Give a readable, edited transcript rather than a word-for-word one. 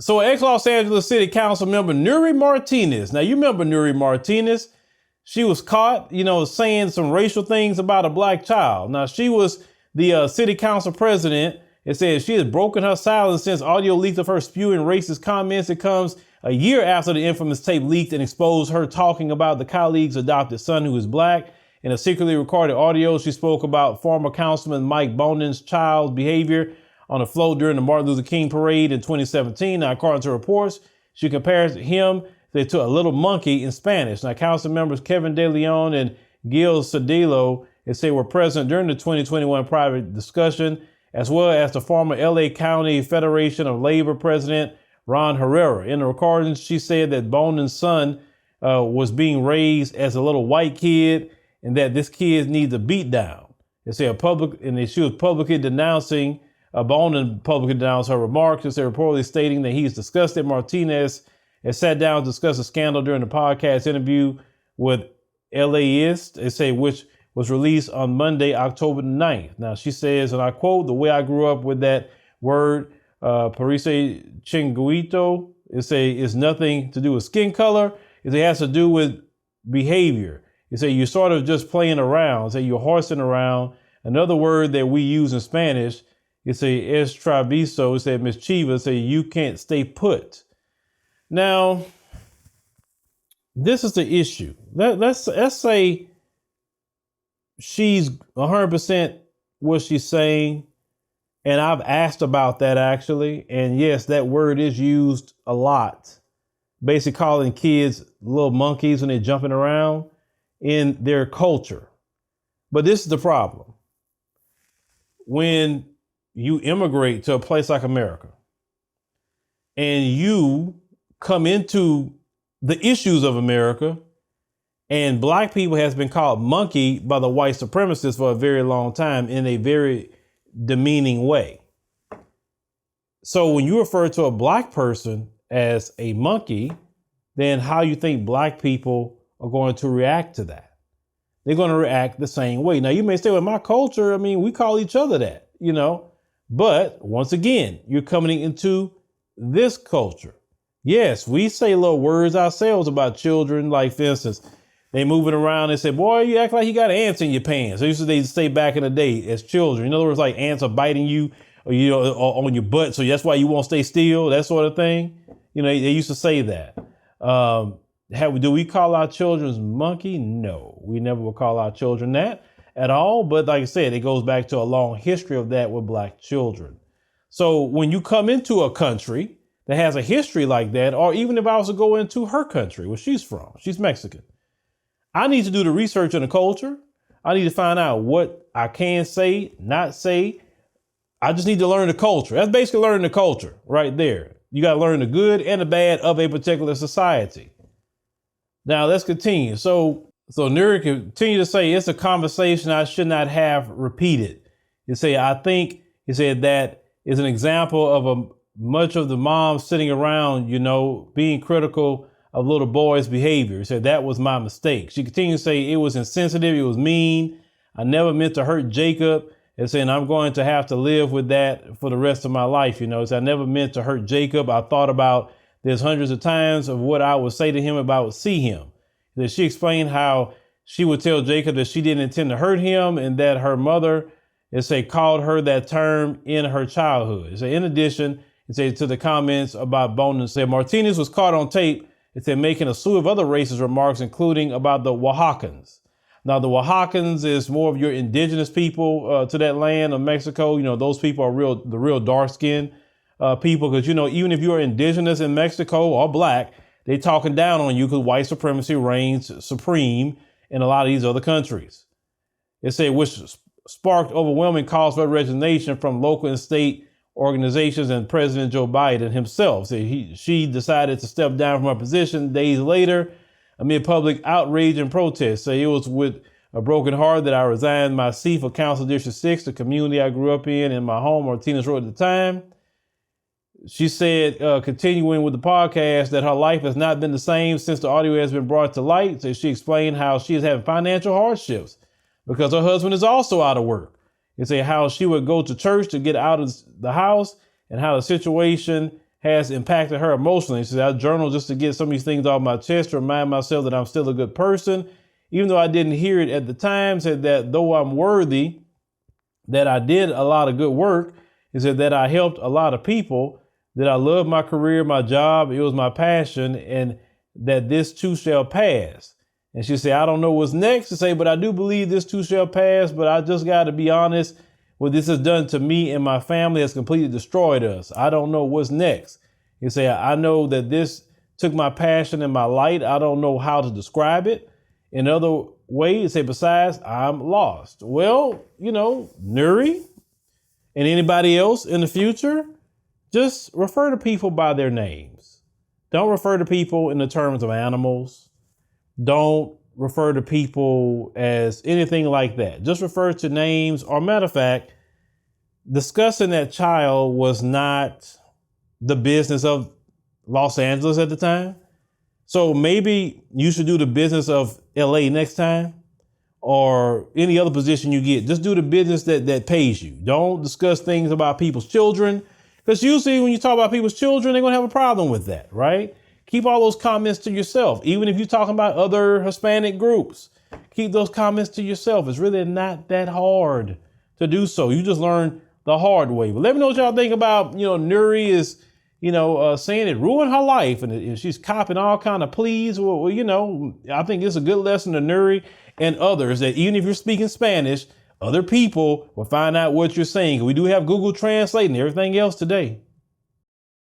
So ex-Los Angeles City Council member Nury Martinez. Now, you remember Nury Martinez. She was caught, saying some racial things about a black child. Now, she was the city council president. It says she has broken her silence since audio leaked of her spewing racist comments. It comes a year after the infamous tape leaked and exposed her talking about the colleague's adopted son who is black. In a secretly recorded audio, she spoke about former Councilman Mike Bonin's child's behavior on the float during the Martin Luther King parade in 2017. Now, according to reports, she compares him to a little monkey in Spanish. Now, council members Kevin De Leon and Gil Cedillo were present during the 2021 private discussion, as well as the former LA County Federation of Labor president Ron Herrera. In the recordings, she said that Bonin's son was being raised as a little white kid and that this kid needs a beat down. She was publicly denouncing Bonin publicly denounced her remarks. They reportedly stating that he's disgusted. Martinez has sat down to discuss the scandal during the podcast interview with LAist, which was released on Monday, October 9th. Now, she says, and I quote, "The way I grew up with that word, Parise Chinguito, is nothing to do with skin color. It has to do with behavior. You're sort of just playing around. You're horsing around. Another word that we use in Spanish, es traviso, mischievous, you can't stay put." Now, this is the issue. Let's say she's 100% what she's saying. And I've asked about that actually. And yes, that word is used a lot. Basically calling kids little monkeys when they're jumping around in their culture. But this is the problem. When you immigrate to a place like America and you come into the issues of America, and black people has been called monkey by the white supremacists for a very long time in a very demeaning way. So when you refer to a black person as a monkey, then how you think black people are going to react to that? They're going to react the same way. Now, you may say, well, my culture, we call each other that, But once again, you're coming into this culture. Yes, we say little words ourselves about children. Like, for instance, they moving around and say, boy, you act like you got ants in your pants. So they say back in the day as children. In other words, like ants are biting you or, on your butt. So that's why you won't stay still, that sort of thing. They used to say that. Do we call our children monkey? No, we never will call our children that at all. But like I said, it goes back to a long history of that with black children. So when you come into a country that has a history like that, or even if I was to go into her country where she's from, she's Mexican, I need to do the research on the culture. I need to find out what I can say, not say. I just need to learn the culture. That's basically learning the culture right there. You got to learn the good and the bad of a particular society. Now let's continue. So Nury continued to say, it's a conversation I should not have repeated. I think that is an example of much of the moms sitting around, being critical of little boys' behavior. He said, that was my mistake. She continued to say, it was insensitive. It was mean. I never meant to hurt Jacob. And saying, I'm going to have to live with that for the rest of my life. So I never meant to hurt Jacob. I thought about there's hundreds of times of what I would say to him if I would see him. That she explained how she would tell Jacob that she didn't intend to hurt him and that her mother, called her that term in her childhood. In addition, to the comments about Bonin, Martinez was caught on tape making a slew of other racist remarks, including about the Oaxacans. Now, the Oaxacans is more of your indigenous people to that land of Mexico. Those people are the real dark skinned people, because, even if you're indigenous in Mexico or black, they talking down on you because white supremacy reigns supreme in a lot of these other countries. Which sparked overwhelming calls for resignation from local and state organizations and President Joe Biden himself. She decided to step down from her position days later amid public outrage and protest. It was with a broken heart that I resigned my seat for Council District 6, the community I grew up in my home, Martinez wrote at the time. She said, continuing with the podcast, that her life has not been the same since the audio has been brought to light. So she explained how she is having financial hardships because her husband is also out of work. And how she would go to church to get out of the house and how the situation has impacted her emotionally. She said, I journal just to get some of these things off my chest, to remind myself that I'm still a good person. Even though I didn't hear it at the time, said that though I'm worthy, that I did a lot of good work. He said that I helped a lot of people, that I love my career, my job, it was my passion, and that this too shall pass. And she said, I don't know what's next to say, but I do believe this too shall pass. But I just got to be honest, what this has done to me and my family has completely destroyed us. I don't know what's next. He said, I know that this took my passion and my light. I don't know how to describe it. In other ways, he said, besides, I'm lost. Well, Nury and anybody else in the future, just refer to people by their names. Don't refer to people in the terms of animals. Don't refer to people as anything like that. Just refer to names, or matter of fact, discussing that child was not the business of Los Angeles at the time. So maybe you should do the business of LA next time, or any other position you get. Just do the business that pays you. Don't discuss things about people's children, because usually when you talk about people's children, they're going to have a problem with that, right? Keep all those comments to yourself. Even if you're talking about other Hispanic groups, keep those comments to yourself. It's really not that hard to do so. You just learn the hard way. But let me know what y'all think about, Nury is, saying it ruined her life, and she's copping all kind of pleas. Well, I think it's a good lesson to Nury and others, that even if you're speaking Spanish, other people will find out what you're saying. We do have Google Translate and everything else today.